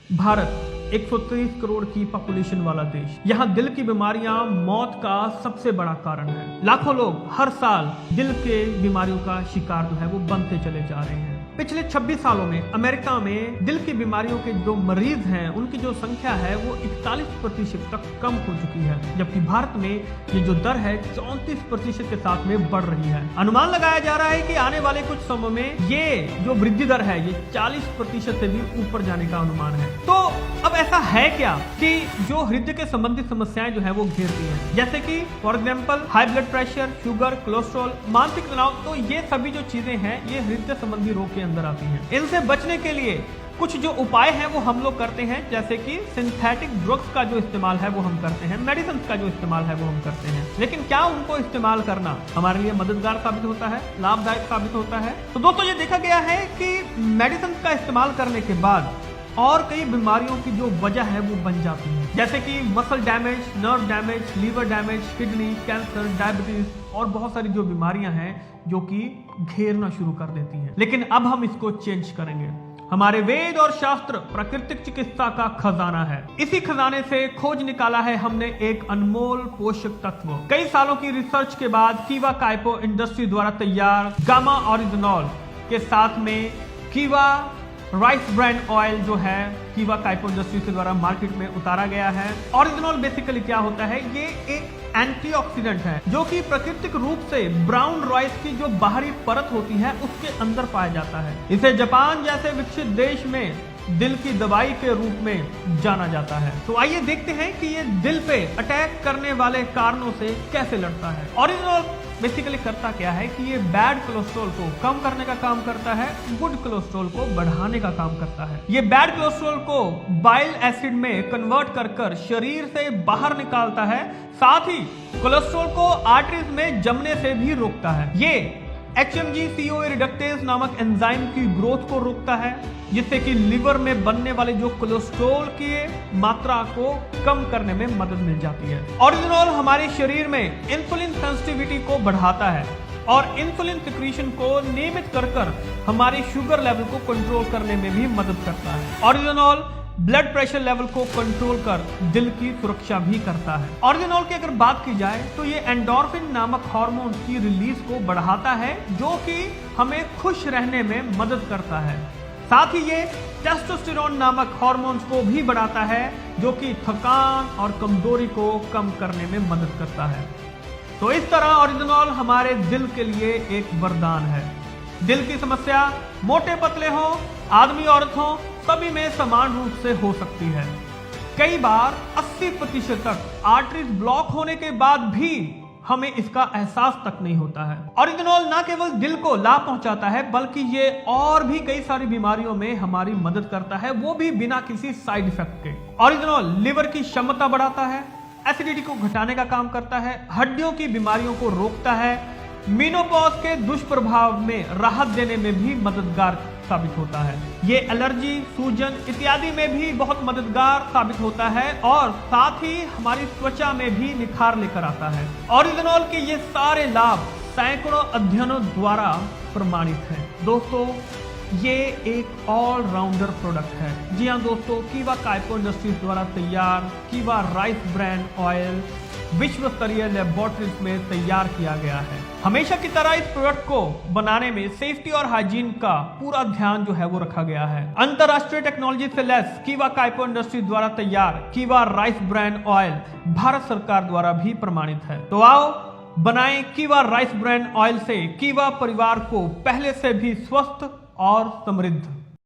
भारत 130 करोड़ की पॉपुलेशन वाला देश। यहाँ दिल की बीमारियां मौत का सबसे बड़ा कारण है। लाखों लोग हर साल दिल के बीमारियों का शिकार जो है वो बनते चले जा रहे हैं। पिछले 26 सालों में अमेरिका में दिल की बीमारियों के जो मरीज हैं उनकी जो संख्या है वो 41% तक कम हो चुकी है, जबकि भारत में ये जो दर है 34% के साथ में बढ़ रही है। अनुमान लगाया जा रहा है कि आने वाले कुछ समय में ये जो वृद्धि दर है ये 40% से भी ऊपर जाने का अनुमान है। तो अब ऐसा है क्या कि जो हृदय के संबंधित समस्याएं जो है वो घेरती हैं, जैसे कि for example high blood pressure, sugar, cholesterol, मानसिक तनाव। तो ये सभी जो चीजें हैं ये हृदय संबंधी रोग के अंदर आती हैं। इनसे बचने के लिए कुछ जो उपाय हैं वो हम लोग करते हैं, जैसे कि सिंथेटिक ड्रग्स का जो इस्तेमाल है वो हम करते हैं, मेडिसिन का जो इस्तेमाल है वो हम करते हैं। लेकिन क्या उनको इस्तेमाल करना हमारे लिए मददगार साबित होता है, लाभदायक साबित होता है? तो दोस्तों ये देखा गया है कि मेडिसिन का इस्तेमाल करने के बाद और कई बीमारियों की जो वजह है वो बन जाती है, जैसे कि muscle damage, nerve damage, liver damage, kidney, cancer, diabetes और बहुत सारी जो बीमारियां हैं जो कि घेरना शुरू कर देती हैं। लेकिन अब हम इसको चेंज करेंगे। हमारे वेद और शास्त्र प्राकृतिक चिकित्सा का खजाना है। इसी खजाने से खोज निकाला है हमने एक अनमोल पोषक तत्व। कई सालों की रिसर्च के बाद कीवा काइपो इंडस्ट्री द्वारा तैयार गामा ओरिजिनॉल के साथ में कीवा राइस ब्रांड ऑयल जो है कीवा काइपो इंडस्ट्री के द्वारा मार्केट में उतारा गया है। ओरिजिनॉल बेसिकली क्या होता है? ये एक एंटीऑक्सीडेंट है जो कि प्राकृतिक रूप से ब्राउन राइस की जो बाहरी परत होती है उसके अंदर पाया जाता है। इसे जापान जैसे विकसित देश में दिल की दवाई के रूप में जाना जाता है। तो आइए देखते हैं कि ये दिल पे अटैक करने वाले कारणों से कैसे लड़ता है। ओरिजिनॉल बेसिकली करता क्या है कि ये बैड कोलेस्ट्रॉल को कम करने का काम करता है, गुड कोलेस्ट्रॉल को बढ़ाने का काम करता है। ये बैड कोलेस्ट्रॉल को बाइल एसिड में कन्वर्ट कर शरीर से बाहर निकालता है, साथ ही कोलेस्ट्रॉल को आर्टरीज में जमने से भी रोकता है। ये HMG-CoA रिडक्टेज नामक एंजाइम की ग्रोथ को रोकता है, जिससे कि लिवर में बनने वाले जो कोलेस्ट्रॉल की मात्रा को कम करने में मदद मिल जाती है। ओरिजिनॉल हमारे शरीर में इंसुलिन सेंसिटिविटी को बढ़ाता है और इंसुलिन सिक्रीशन को नियमित कर हमारी शुगर लेवल को कंट्रोल करने में भी मदद करता है। ओरिजिनॉल ब्लड प्रेशर लेवल को कंट्रोल कर दिल की सुरक्षा भी करता है। ओरिजिनॉल की अगर बात की जाए तो ये एंडोर्फिन नामक हार्मोन की रिलीज को बढ़ाता है, जो कि हमें खुश रहने में मदद करता है। साथ ही ये टेस्टोस्टेरोन नामक हार्मोन्स को भी बढ़ाता है, जो कि थकान और कमजोरी को कम करने में मदद करता है। तो इस तरह ओरिजिनॉल हमारे दिल के लिए एक वरदान है। दिल की समस्या मोटे पतले हो, आदमी औरत हो, सभी में समान रूप से हो सकती है। कई बार 80% तक आर्टरीज ब्लॉक होने के बाद भी हमें इसका एहसास तक नहीं होता है। ओरिजिनॉल न केवल दिल को लाभ पहुंचाता है, बल्कि ये और भी कई सारी बीमारियों में हमारी मदद करता है, वो भी बिना किसी साइड इफेक्ट के। ओरिजिनॉल लिवर की क्षमता बढ़ाता है, एसिडिटी को घटाने का काम करता है, हड्डियों की बीमारियों को रोकता है, मेनोपॉज के दुष्प्रभाव में राहत देने में भी मददगार साबित होता है। ये एलर्जी, सूजन इत्यादि में भी बहुत मददगार साबित होता है और साथ ही हमारी त्वचा में भी निखार लेकर आता है। ओरिजिनॉल के ये सारे लाभ सैकड़ों अध्ययनों द्वारा प्रमाणित हैं। दोस्तों ये एक ऑलराउंडर प्रोडक्ट है। जी हाँ दोस्तों, कीवा काइपो इंडस्ट्रीज द्वारा तैयार कीवा राइस ब्रांड ऑयल विश्व स्तरीय लेबोरेटरीज में तैयार किया गया है। हमेशा की तरह इस प्रोडक्ट को बनाने में सेफ्टी और हाइजीन का पूरा ध्यान जो है वो रखा गया है। अंतरराष्ट्रीय टेक्नोलॉजी से लैस कीवा काइपो इंडस्ट्रीज द्वारा तैयार कीवा राइस ब्रांड ऑयल भारत सरकार द्वारा भी प्रमाणित है। तो आओ बनाएं कीवा राइस ब्रांड ऑयल से कीवा परिवार को पहले से भी स्वस्थ और समृद्ध।